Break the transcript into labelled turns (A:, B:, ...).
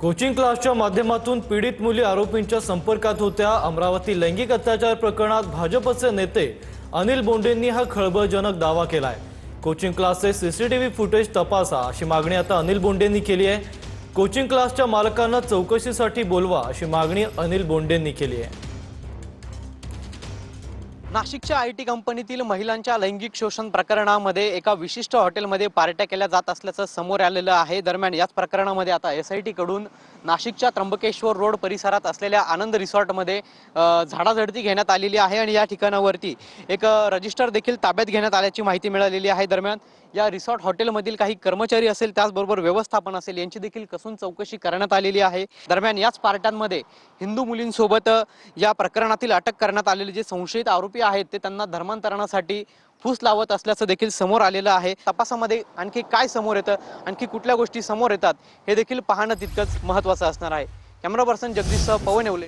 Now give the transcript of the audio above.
A: Coaching क्लासच्या माध्यमातून पीडित मुली आरोपींच्या संपर्कात होत्या। अमरावती लैंगिक अत्याचार प्रकरणात भाजपचे नेते अनिल बोंडेंनी हा खळबळजनक दावा केलाय। कोचिंग क्लासचे सीसीटीव्ही फुटेज तपासा अशी मागणी आता अनिल बोंडेंनी केली आहे। कोचिंग क्लासच्या मालकांना चौकशीसाठी बोलवा अशी मागणी अनिल बोंडेंनी केली आहे।
B: नाशिकच्या आयटी कंपनीतील महिलांच्या लैंगिक शोषण प्रकरणामध्ये एका विशिष्ट हॉटेलमध्ये पार्ट्या केल्या जात असल्याचं समोर आलेलं आहे। दरम्यान याच प्रकरणामध्ये आता एसआयटी कडून नाशिकच्या त्र्यंबकेश्वर रोड परिसरात असलेल्या आनंद रिसॉर्टमध्ये झाडाझडती घेण्यात आलेली आहे आणि या ठिकाणावरती एक रजिस्टर देखील ताब्यात घेण्यात आल्याची माहिती मिळालेली आहे। दरम्यान या रिसॉर्ट हॉटेलमधील काही कर्मचारी असेल त्याचबरोबर व्यवस्थापन असेल यांची देखील कसून चौकशी करण्यात आलेली आहे। दरम्यान याच पार्ट्यांमध्ये हिंदू मुलींसोबत या प्रकरणातील अटक करण्यात आलेले जे संशयित आरोपी आहेत ते त्यांना धर्मांतरणासाठी फूस लावत असल्याचं देखील समोर आलेलं आहे। तपासामध्ये आणखी काय समोर येतं, आणखी कुठल्या गोष्टी समोर येतात हे देखील पाहणं तितकंच महत्त्वाचं असणार आहे। कॅमेरा पर्सन जगदीशसह पवन येवले।